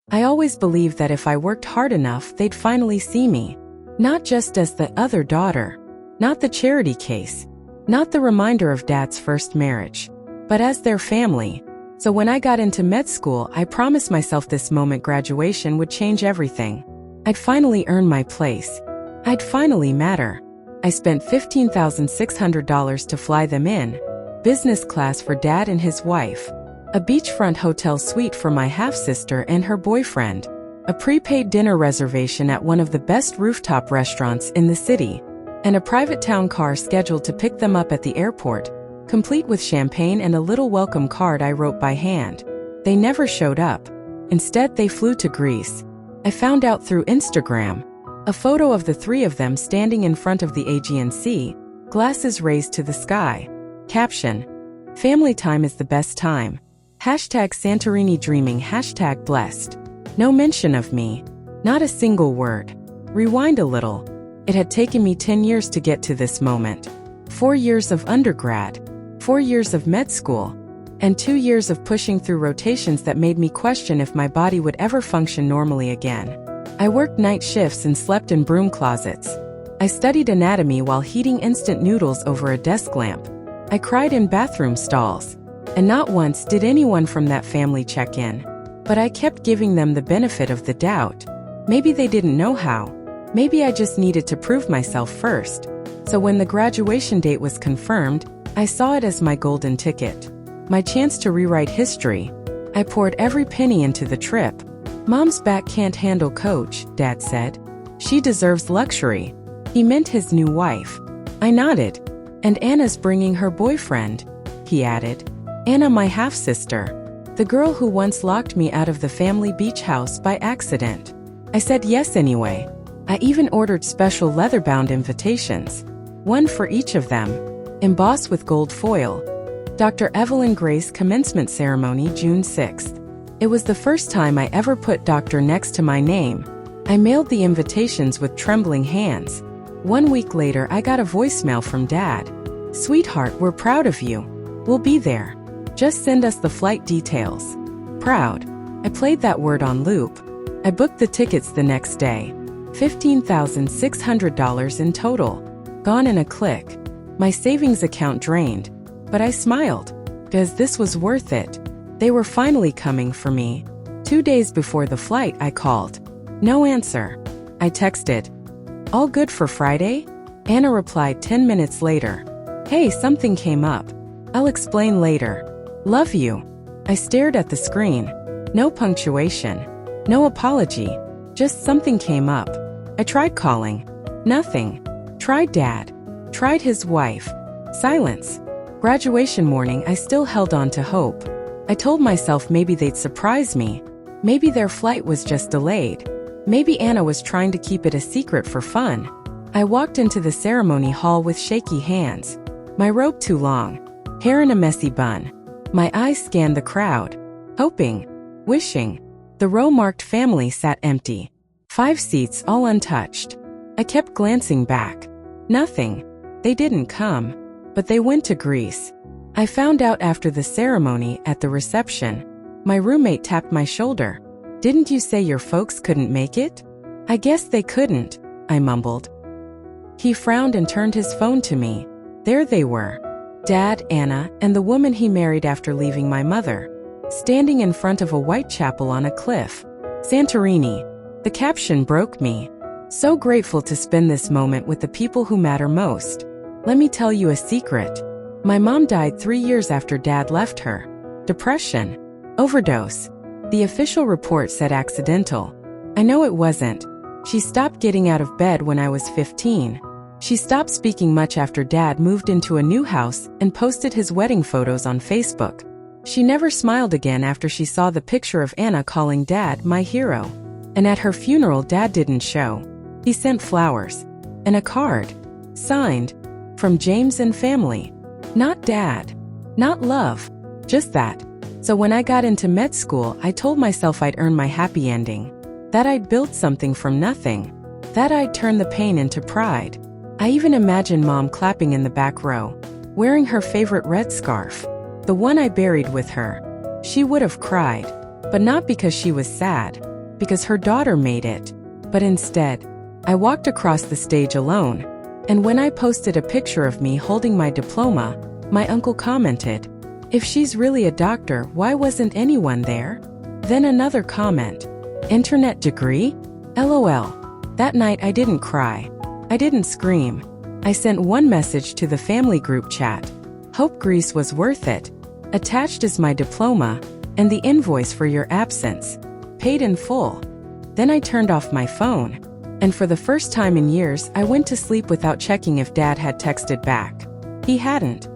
I always believed that if I worked hard enough, they'd finally see me. Not just as the other daughter, not the charity case, not the reminder of Dad's first marriage, but as their family. So when I got into med school, I promised myself this moment graduation would change everything. I'd finally earn my place. I'd finally matter. I spent $15,600 to fly them in, business class for Dad and his wife, a beachfront hotel suite for my half-sister and her boyfriend, a prepaid dinner reservation at one of the best rooftop restaurants in the city, and a private town car scheduled to pick them up at the airport, complete with champagne and a little welcome card I wrote by hand. They never showed up. Instead, they flew to Greece. I found out through Instagram. A photo of the three of them standing in front of the Aegean Sea, glasses raised to the sky. Caption: family time is the best time. Hashtag Santorini dreaming, hashtag blessed. No mention of me. Not a single word. Rewind a little. It had taken me 10 years to get to this moment. 4 years of undergrad, 4 years of med school, and 2 years of pushing through rotations that made me question if my body would ever function normally again. I worked night shifts and slept in broom closets. I studied anatomy while heating instant noodles over a desk lamp. I cried in bathroom stalls. And not once did anyone from that family check in. But I kept giving them the benefit of the doubt. Maybe they didn't know how. Maybe I just needed to prove myself first. So when the graduation date was confirmed, I saw it as my golden ticket. My chance to rewrite history. I poured every penny into the trip. Mom's back can't handle Coach, Dad said. She deserves luxury. He meant his new wife. I nodded. And Anna's bringing her boyfriend, he added. Anna, my half-sister. The girl who once locked me out of the family beach house by accident. I said yes anyway. I even ordered special leather-bound invitations. One for each of them. Embossed with gold foil. Dr. Evelyn Grace commencement ceremony, June 6th. It was the first time I ever put doctor next to my name. I mailed the invitations with trembling hands. 1 week later, I got a voicemail from Dad. Sweetheart, we're proud of you. We'll be there. Just send us the flight details. Proud. I played that word on loop. I booked the tickets the next day. $15,600 in total. Gone in a click. My savings account drained. But I smiled. Because this was worth it. They were finally coming for me. 2 days before the flight, I called. No answer. I texted. All good for Friday? Anna replied 10 minutes later. Hey, something came up. I'll explain later. Love you. I stared at the screen. No punctuation. No apology. Just something came up. I tried calling. Nothing. Tried Dad. Tried his wife. Silence. Graduation morning, I still held on to hope. I told myself maybe they'd surprise me. Maybe their flight was just delayed. Maybe Anna was trying to keep it a secret for fun. I walked into the ceremony hall with shaky hands. My robe too long. Hair in a messy bun. My eyes scanned the crowd. Hoping. Wishing. The row-marked family sat empty. 5 seats all untouched. I kept glancing back. Nothing. They didn't come. But they went to Greece. I found out after the ceremony at the reception. My roommate tapped my shoulder. Didn't you say your folks couldn't make it? I guess they couldn't, I mumbled. He frowned and turned his phone to me. There they were. Dad, Anna, and the woman he married after leaving my mother. Standing in front of a white chapel on a cliff. Santorini. The caption broke me. So grateful to spend this moment with the people who matter most. Let me tell you a secret. My mom died 3 years after Dad left her. Depression. Overdose. The official report said accidental. I know it wasn't. She stopped getting out of bed when I was 15. She stopped speaking much after Dad moved into a new house and posted his wedding photos on Facebook. She never smiled again after she saw the picture of Anna calling Dad my hero. And at her funeral, Dad didn't show. He sent flowers. And a card. Signed. From James and family. Not Dad. Not love. Just that. So when I got into med school, I told myself I'd earn my happy ending. That I'd build something from nothing. That I'd turn the pain into pride. I even imagined Mom clapping in the back row, wearing her favorite red scarf, the one I buried with her. She would have cried, but not because she was sad, because her daughter made it. But instead, I walked across the stage alone, and when I posted a picture of me holding my diploma, my uncle commented, "If she's really a doctor, why wasn't anyone there?" Then another comment, "Internet degree? LOL." That night I didn't cry. I didn't scream. I sent one message to the family group chat. Hope Greece was worth it. Attached is my diploma, and the invoice for your absence. Paid in full. Then I turned off my phone. And for the first time in years, I went to sleep without checking if Dad had texted back. He hadn't.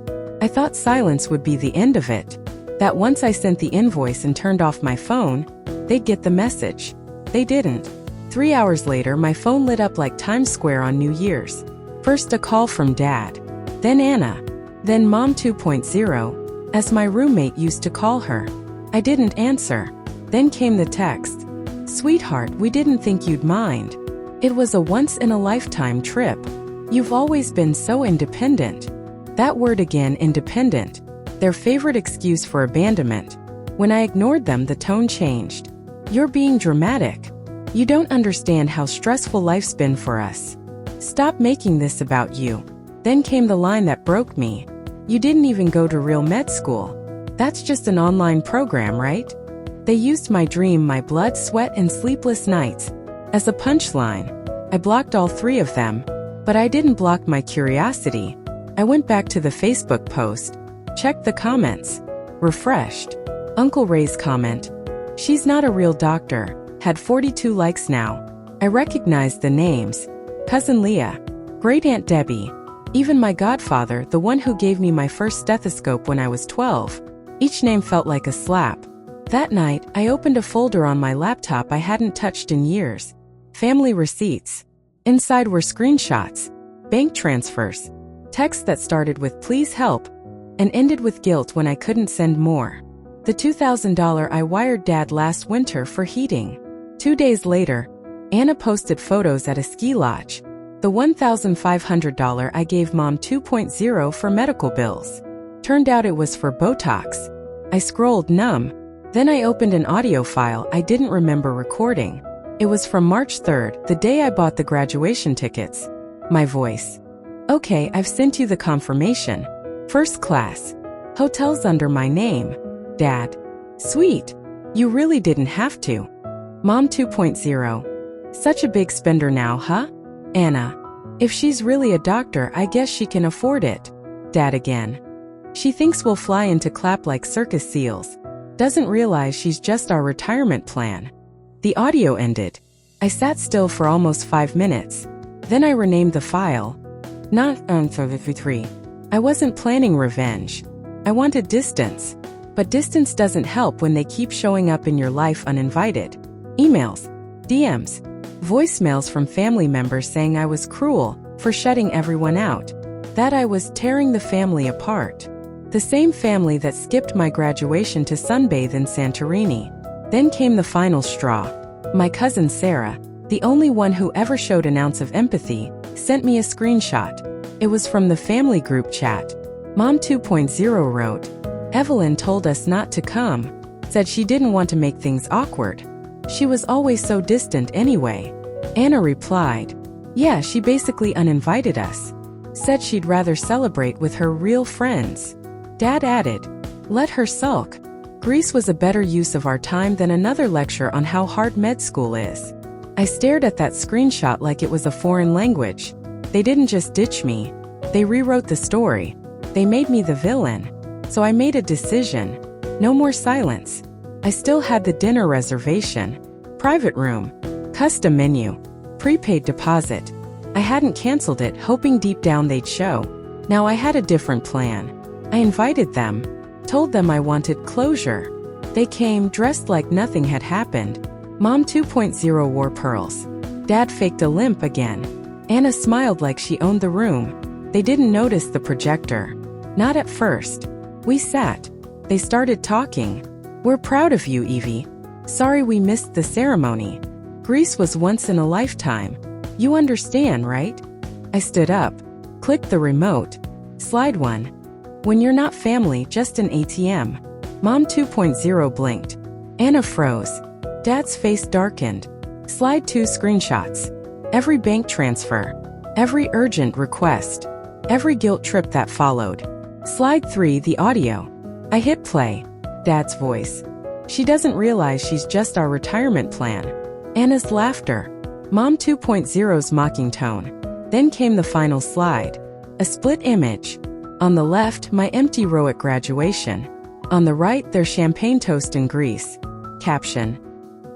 I thought silence would be the end of it. That once I sent the invoice and turned off my phone, they'd get the message. They didn't. 3 hours later, my phone lit up like Times Square on New Year's. First a call from Dad. Then Anna. Then Mom 2.0, as my roommate used to call her. I didn't answer. Then came the text. "Sweetheart, we didn't think you'd mind. It was a once-in-a-lifetime trip. You've always been so independent." That word again, independent. Their favorite excuse for abandonment. When I ignored them, the tone changed. "You're being dramatic. You don't understand how stressful life's been for us. Stop making this about you." Then came the line that broke me. "You didn't even go to real med school. That's just an online program, right?" They used my dream, my blood, sweat, and sleepless nights as a punchline. I blocked all 3 of them, but I didn't block my curiosity. I went back to the Facebook post, checked the comments, refreshed. Uncle Ray's comment, "She's not a real doctor," had 42 likes now. I recognized the names. Cousin Leah, Great Aunt Debbie, even my godfather, the one who gave me my first stethoscope when I was 12. Each name felt like a slap. That night, I opened a folder on my laptop I hadn't touched in years. Family receipts. Inside were screenshots, bank transfers, texts that started with "please help" and ended with guilt when I couldn't send more. The $2,000 I wired Dad last winter for heating. 2 days later, Anna posted photos at a ski lodge. The $1,500 I gave Mom 2.0 for medical bills. Turned out it was for Botox. I scrolled numb. Then I opened an audio file I didn't remember recording. It was from March 3rd, the day I bought the graduation tickets. My voice. "Okay, I've sent you the confirmation. First class. Hotels under my name. Dad. Sweet. You really didn't have to." Mom 2.0. "Such a big spender now, huh?" Anna. "If she's really a doctor, I guess she can afford it." Dad again. "She thinks we'll fly into clap like circus seals. Doesn't realize she's just our retirement plan." The audio ended. I sat still for almost 5 minutes. Then I renamed the file. Not unforgiving. I wasn't planning revenge. I wanted distance. But distance doesn't help when they keep showing up in your life uninvited. Emails, DMs, voicemails from family members saying I was cruel for shutting everyone out, that I was tearing the family apart. The same family that skipped my graduation to sunbathe in Santorini. Then came the final straw. My cousin Sarah, the only one who ever showed an ounce of empathy, sent me a screenshot. It was from the family group chat. Mom 2.0 wrote, "Evelyn told us not to come. Said she didn't want to make things awkward. She was always so distant anyway." Anna replied, "Yeah, she basically uninvited us. Said she'd rather celebrate with her real friends." Dad added, "Let her sulk. Greece was a better use of our time than another lecture on how hard med school is." I stared at that screenshot like it was a foreign language. They didn't just ditch me. They rewrote the story. They made me the villain. So I made a decision. No more silence. I still had the dinner reservation. Private room. Custom menu. Prepaid deposit. I hadn't canceled it, hoping deep down they'd show. Now I had a different plan. I invited them. Told them I wanted closure. They came dressed like nothing had happened. Mom 2.0 wore pearls. Dad faked a limp again. Anna smiled like she owned the room. They didn't notice the projector. Not at first. We sat. They started talking. "We're proud of you, Evie. Sorry we missed the ceremony. Greece was once in a lifetime. You understand, right?" I stood up. Clicked the remote. Slide 1. "When you're not family, just an ATM." Mom 2.0 blinked. Anna froze. Dad's face darkened. Slide 2 screenshots. Every bank transfer. Every urgent request. Every guilt trip that followed. Slide 3 the audio. I hit play. Dad's voice. She doesn't realize she's just our retirement plan. Anna's laughter. Mom 2.0's mocking tone. Then came the final slide. A split image. On the left, my empty row at graduation. On the right, their champagne toast in Greece. Caption.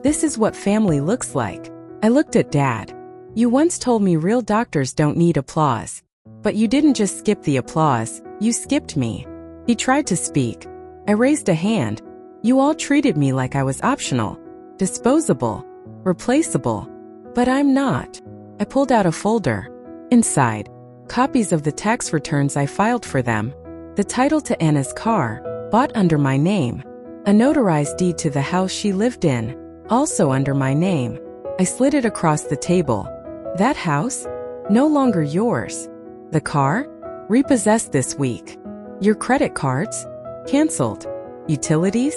This is what family looks like. I looked at Dad. You once told me real doctors don't need applause. But you didn't just skip the applause, you skipped me. He tried to speak. I raised a hand. You all treated me like I was optional, disposable, replaceable. But I'm not. I pulled out a folder. Inside, copies of the tax returns I filed for them. The title to Anna's car, bought under my name. A notarized deed to the house she lived in, also under my name. I slid it across the table. That house? No longer yours. The car? Repossessed this week. Your credit cards? Canceled. Utilities?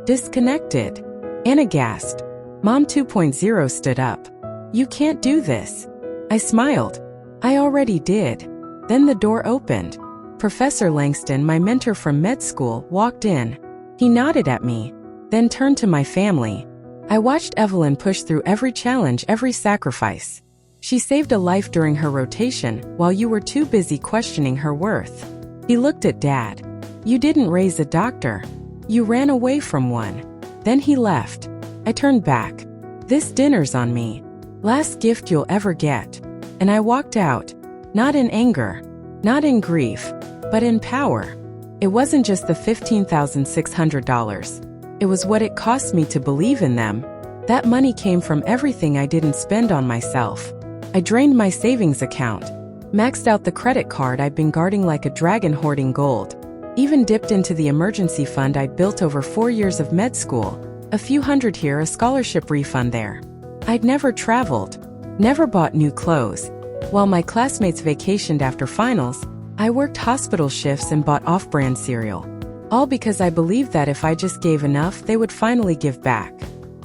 Disconnected. Anna gasped. Mom 2.0 stood up. You can't do this. I smiled. I already did. Then the door opened. Professor Langston, my mentor from med school, walked in. He nodded at me, then turned to my family. I watched Evelyn push through every challenge, every sacrifice. She saved a life during her rotation while you were too busy questioning her worth. He looked at Dad. You didn't raise a doctor. You ran away from one. Then he left. I turned back. This dinner's on me. Last gift you'll ever get. And I walked out. Not in anger. Not in grief. But in power. It wasn't just the $15,600. It was what it cost me to believe in them. That money came from everything I didn't spend on myself. I drained my savings account. Maxed out the credit card I'd been guarding like a dragon hoarding gold. Even dipped into the emergency fund I'd built over 4 years of med school. A few hundred here, a scholarship refund there. I'd never traveled. Never bought new clothes. While my classmates vacationed after finals, I worked hospital shifts and bought off-brand cereal. All because I believed that if I just gave enough, they would finally give back.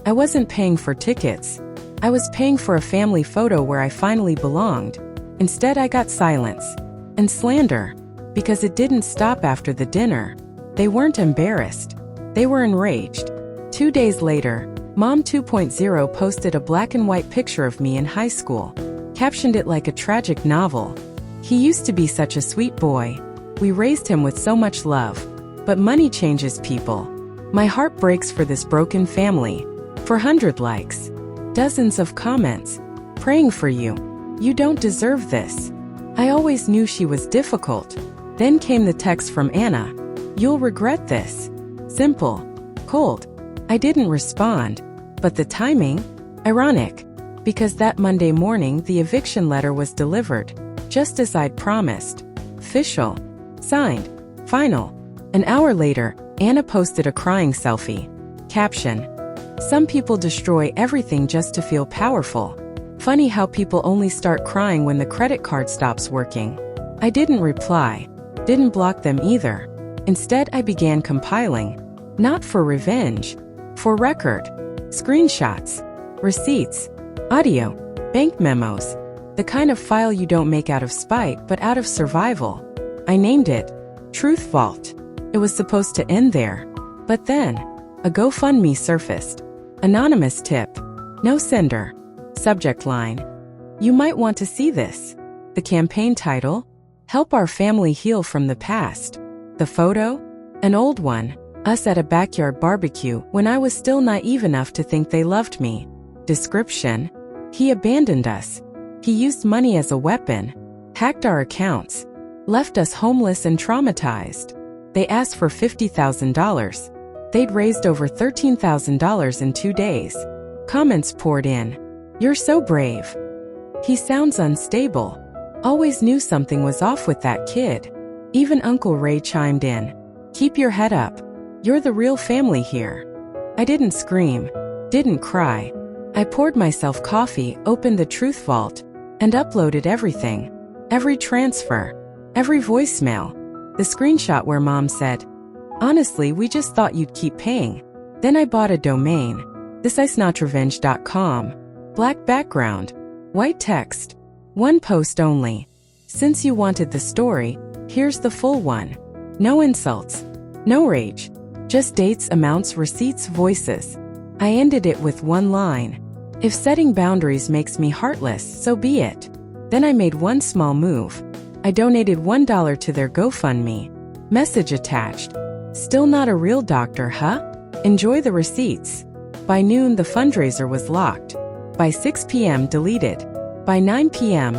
I wasn't paying for tickets. I was paying for a family photo where I finally belonged. Instead, I got silence. And slander. Because it didn't stop after the dinner. They weren't embarrassed. They were enraged. 2 days later, Mom 2.0 posted a black and white picture of me in high school. Captioned it like a tragic novel. He used to be such a sweet boy. We raised him with so much love. But money changes people. My heart breaks for this broken family. 400 likes. Dozens of comments. Praying for you. You don't deserve this. I always knew she was difficult. Then came the text from Anna. You'll regret this. Simple. Cold. I didn't respond. But the timing? Ironic. Because that Monday morning the eviction letter was delivered. Just as I'd promised. Official. Signed. Final. An hour later, Anna posted a crying selfie. Caption. Some people destroy everything just to feel powerful. Funny how people only start crying when the credit card stops working. I didn't reply. Didn't block them either. Instead, I began compiling. Not for revenge. For record. Screenshots. Receipts. Audio. Bank memos. The kind of file you don't make out of spite, but out of survival. I named it Truth Vault. It was supposed to end there. But then, a GoFundMe surfaced. Anonymous tip. No sender. Subject line. You might want to see this. The campaign title. Help our family heal from the past. The photo? An old one. Us at a backyard barbecue when I was still naive enough to think they loved me. Description. He abandoned us. He used money as a weapon. Hacked our accounts. Left us homeless and traumatized. They asked for $50,000. They'd raised over $13,000 in 2 days. Comments poured in. You're so brave. He sounds unstable. Always knew something was off with that kid. Even Uncle Ray chimed in. Keep your head up. You're the real family here. I didn't scream. Didn't cry. I poured myself coffee, opened the Truth Vault, and uploaded everything. Every transfer. Every voicemail. The screenshot where Mom said, honestly, we just thought you'd keep paying. Then I bought a domain. thisicenotrevenge.com. Black background. White text. One post only. Since you wanted the story, here's the full one. No insults. No rage. Just dates, amounts, receipts, voices. I ended it with one line. If setting boundaries makes me heartless, so be it. Then I made one small move. I donated $1 to their GoFundMe. Message attached. Still not a real doctor, huh? Enjoy the receipts. By noon, the fundraiser was locked. By 6 p.m., deleted. By 9 p.m.,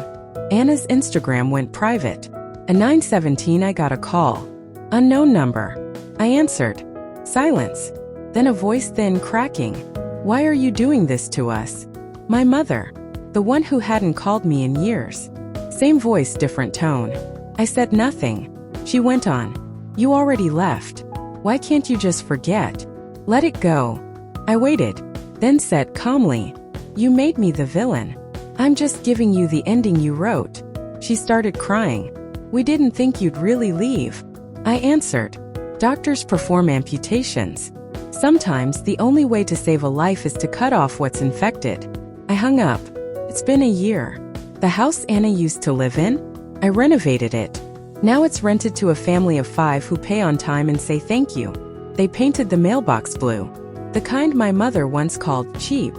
Anna's Instagram went private. At 9:17, I got a call. Unknown number. I answered. Silence. Then a voice, thin, cracking. Why are you doing this to us? My mother. The one who hadn't called me in years. Same voice, different tone. I said nothing. She went on. You already left. Why can't you just forget? Let it go. I waited. Then said calmly. You made me the villain. I'm just giving you the ending you wrote. She started crying. We didn't think you'd really leave. I answered. Doctors perform amputations. Sometimes the only way to save a life is to cut off what's infected. I hung up. It's been a year. The house Anna used to live in? I renovated it. Now it's rented to a family of 5 who pay on time and say thank you. They painted the mailbox blue. The kind my mother once called cheap.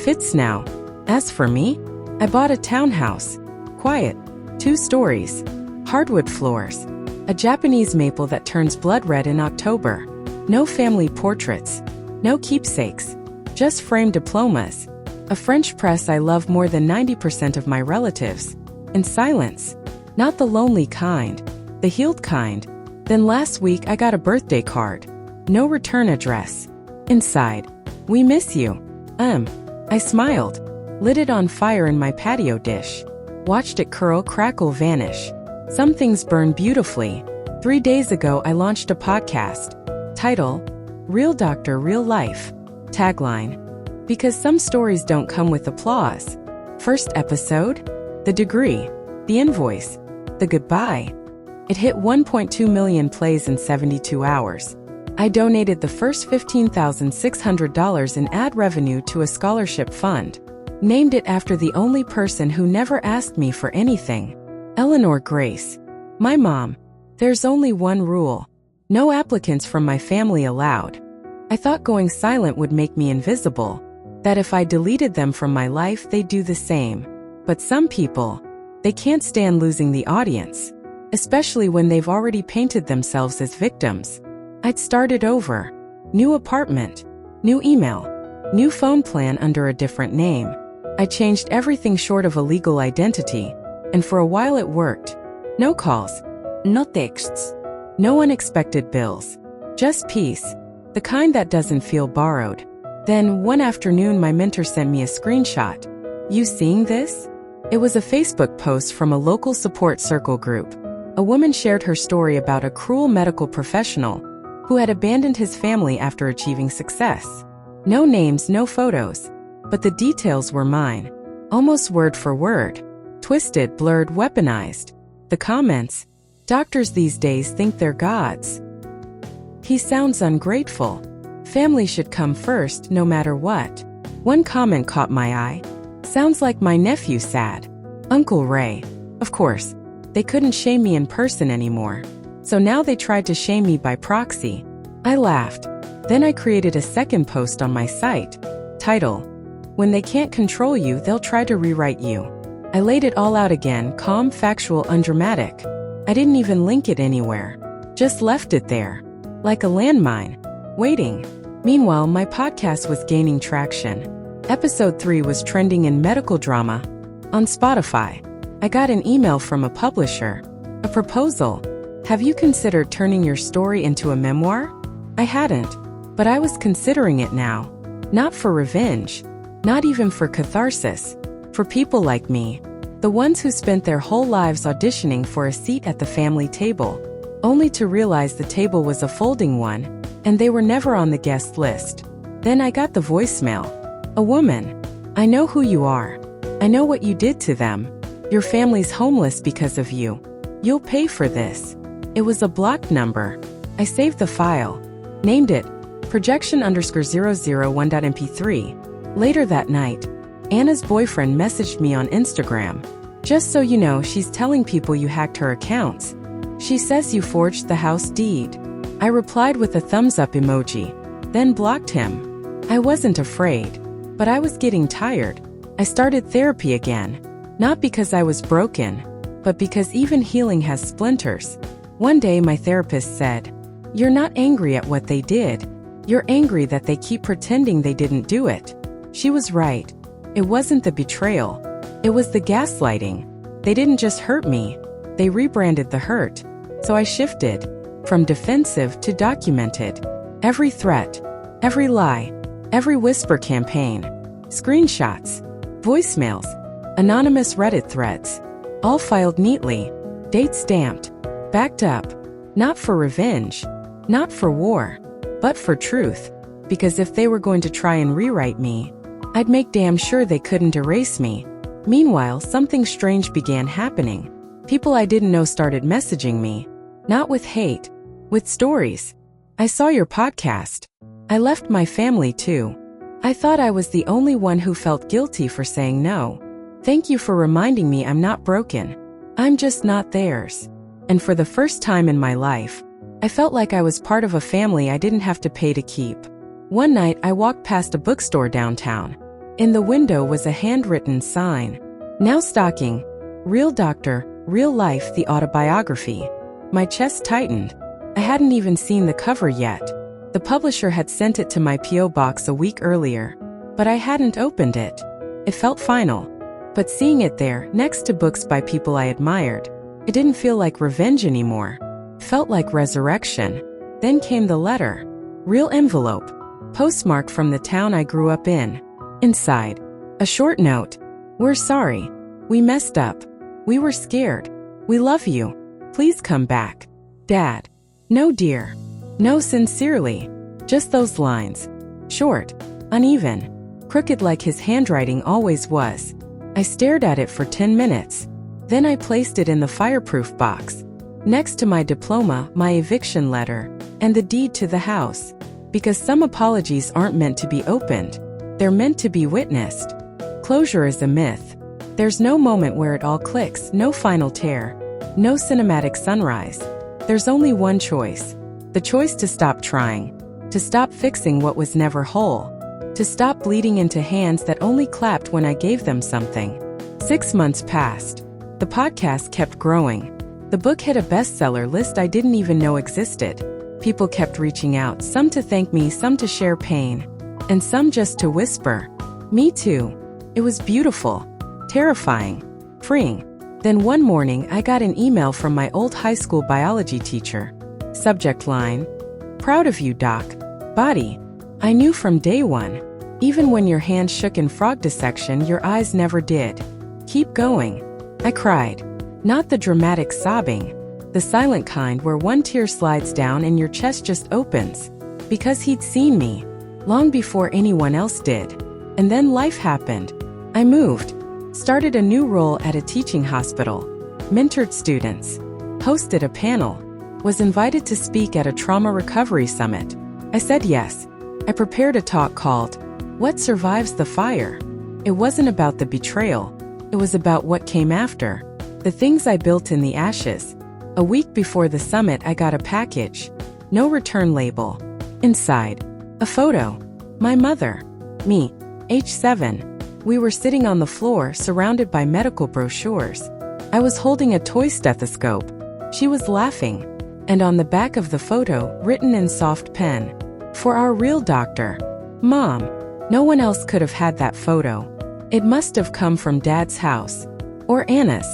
Fits now. As for me, I bought a townhouse. Quiet. 2 stories. Hardwood floors. A Japanese maple that turns blood red in October. No family portraits. No keepsakes. Just framed diplomas. A French press. I love more than 90% of my relatives. In silence. Not the lonely kind. The healed kind. Then last week I got a birthday card. No return address. Inside. We miss you. I smiled. Lit it on fire in my patio dish. Watched it curl, crackle, vanish. Some things burn beautifully. 3 days ago I launched a podcast. Title: Real Doctor, Real Life. Tagline: Because some stories don't come with applause. First episode: The degree. The invoice. The goodbye. It hit 1.2 million plays in 72 hours. I donated the first $15,600 in ad revenue to a scholarship fund. Named it after the only person who never asked me for anything. Eleanor Grace. My mom. There's only one rule. No applicants from my family allowed. I thought going silent would make me invisible. That if I deleted them from my life, they'd do the same. But some people, they can't stand losing the audience. Especially when they've already painted themselves as victims. I'd started over. New apartment. New email. New phone plan under a different name. I changed everything short of a legal identity. And for a while it worked. No calls. No texts. No unexpected bills. Just peace. The kind that doesn't feel borrowed. Then, one afternoon my mentor sent me a screenshot. You seeing this? It was a Facebook post from a local support circle group. A woman shared her story about a cruel medical professional who had abandoned his family after achieving success. No names, no photos. But the details were mine. Almost word for word. Twisted, blurred, weaponized. The comments: doctors these days think they're gods. He sounds ungrateful. Family should come first, no matter what. One comment caught my eye. Sounds like my nephew sad. Uncle Ray. Of course, they couldn't shame me in person anymore. So now they tried to shame me by proxy. I laughed. Then I created a second post on my site. Title: When they can't control you, they'll try to rewrite you. I laid it all out again, calm, factual, undramatic. I didn't even link it anywhere. Just left it there. Like a landmine. Waiting. Meanwhile, my podcast was gaining traction. Episode 3 was trending in medical drama. On Spotify. I got an email from a publisher. A proposal. Have you considered turning your story into a memoir? I hadn't. But I was considering it now. Not for revenge. Not even for catharsis. For people like me. The ones who spent their whole lives auditioning for a seat at the family table. Only to realize the table was a folding one, and they were never on the guest list. Then I got the voicemail. A woman. I know who you are. I know what you did to them. Your family's homeless because of you. You'll pay for this. It was a blocked number. I saved the file. Named it projection_001.mp3. Later that night, Anna's boyfriend messaged me on Instagram. Just so you know, she's telling people you hacked her accounts. She says you forged the house deed. I replied with a thumbs up emoji, then blocked him. I wasn't afraid, but I was getting tired. I started therapy again, not because I was broken, but because even healing has splinters. One day my therapist said, "You're not angry at what they did. You're angry that they keep pretending they didn't do it." She was right. It wasn't the betrayal. It was the gaslighting. They didn't just hurt me. They rebranded the hurt. So I shifted from defensive to documented. Every threat, every lie, every whisper campaign, screenshots, voicemails, anonymous Reddit threads, all filed neatly, date stamped, backed up, not for revenge, not for war, but for truth. Because if they were going to try and rewrite me, I'd make damn sure they couldn't erase me. Meanwhile, something strange began happening. People I didn't know started messaging me, not with hate, with stories. "I saw your podcast. I left my family too. I thought I was the only one who felt guilty for saying no. Thank you for reminding me I'm not broken. I'm just not theirs." And for the first time in my life, I felt like I was part of a family I didn't have to pay to keep. One night I walked past a bookstore downtown. In the window was a handwritten sign. Now stocking, Real Doctor, Real Life, the autobiography. My chest tightened. I hadn't even seen the cover yet. The publisher had sent it to my P.O. box a week earlier, but I hadn't opened it. It felt final. But seeing it there, next to books by people I admired, it didn't feel like revenge anymore. It felt like resurrection. Then came the letter. Real envelope. Postmarked from the town I grew up in. Inside, a short note. "We're sorry. We messed up. We were scared. We love you. Please come back. Dad." No dear. No sincerely. Just those lines. Short, uneven, crooked like his handwriting always was. I stared at it for 10 minutes. Then I placed it in the fireproof box, next to my diploma, my eviction letter, and the deed to the house. Because some apologies aren't meant to be opened. They're meant to be witnessed. Closure is a myth. There's no moment where it all clicks, no final tear, no cinematic sunrise. There's only one choice. The choice to stop trying, to stop fixing what was never whole, to stop bleeding into hands that only clapped when I gave them something. 6 months passed. The podcast kept growing. The book hit a bestseller list I didn't even know existed. People kept reaching out, some to thank me, some to share pain, and some just to whisper, "Me too." It was beautiful, terrifying, freeing. Then one morning I got an email from my old high school biology teacher. Subject line, "Proud of you, Doc. Body." I knew from day one. Even when your hand shook in frog dissection, your eyes never did. Keep going. I cried. Not the dramatic sobbing. The silent kind where one tear slides down and your chest just opens. Because he'd seen me. Long before anyone else did. And then life happened. I moved. Started a new role at a teaching hospital. Mentored students. Hosted a panel. Was invited to speak at a trauma recovery summit. I said yes. I prepared a talk called, "What Survives the Fire?" It wasn't about the betrayal. It was about what came after. The things I built in the ashes. A week before the summit, I got a package. No return label. Inside, a photo. My mother. Me. Age 7. We were sitting on the floor, surrounded by medical brochures. I was holding a toy stethoscope. She was laughing. And on the back of the photo, written in soft pen, "For our real doctor." Mom. No one else could have had that photo. It must have come from Dad's house. Or Anna's.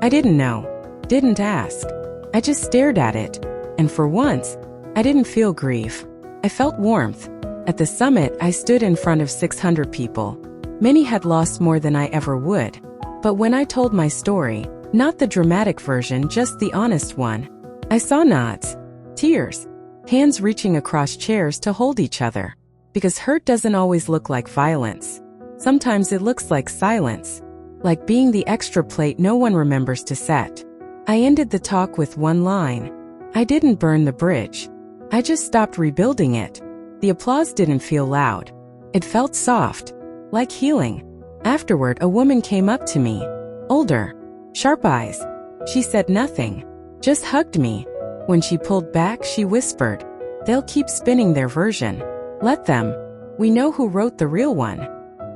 I didn't know. Didn't ask. I just stared at it. And for once, I didn't feel grief. I felt warmth. At the summit, I stood in front of 600 people. Many had lost more than I ever would. But when I told my story, not the dramatic version, just the honest one, I saw nods, tears, hands reaching across chairs to hold each other. Because hurt doesn't always look like violence. Sometimes it looks like silence. Like being the extra plate no one remembers to set. I ended the talk with one line. I didn't burn the bridge. I just stopped rebuilding it. The applause didn't feel loud. It felt soft, like healing. Afterward, a woman came up to me, older, sharp eyes. She said nothing, just hugged me. When she pulled back, she whispered, "They'll keep spinning their version. Let them. We know who wrote the real one."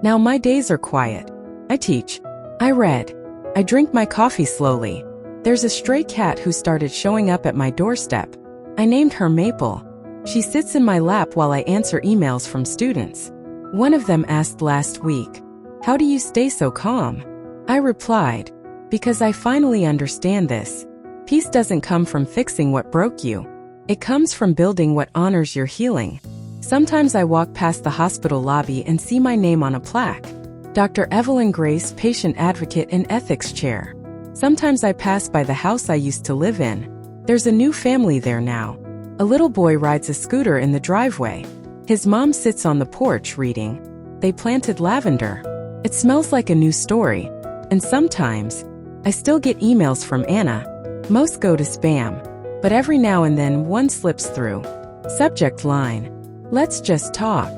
Now my days are quiet. I teach. I read. I drink my coffee slowly. There's a stray cat who started showing up at my doorstep. I named her Maple. She sits in my lap while I answer emails from students. One of them asked last week, "How do you stay so calm?" I replied, "Because I finally understand this. Peace doesn't come from fixing what broke you. It comes from building what honors your healing." Sometimes I walk past the hospital lobby and see my name on a plaque. Dr. Evelyn Grace, patient advocate and ethics chair. Sometimes I pass by the house I used to live in. There's a new family there now. A little boy rides a scooter in the driveway. His mom sits on the porch reading. They planted lavender. It smells like a new story. And sometimes, I still get emails from Anna. Most go to spam. But every now and then one slips through. Subject line: "Let's just talk."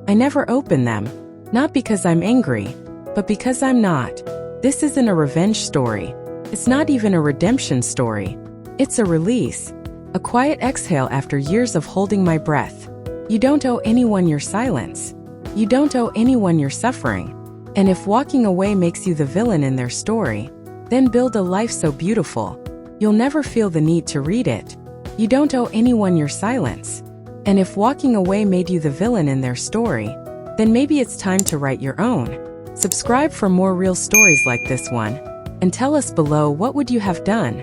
I never open them. Not because I'm angry, but because I'm not. This isn't a revenge story. It's not even a redemption story. It's a release. A quiet exhale after years of holding my breath. You don't owe anyone your silence. You don't owe anyone your suffering. And if walking away makes you the villain in their story, then build a life so beautiful, you'll never feel the need to read it. You don't owe anyone your silence. And if walking away made you the villain in their story, then maybe it's time to write your own. Subscribe for more real stories like this one. And tell us below, what would you have done?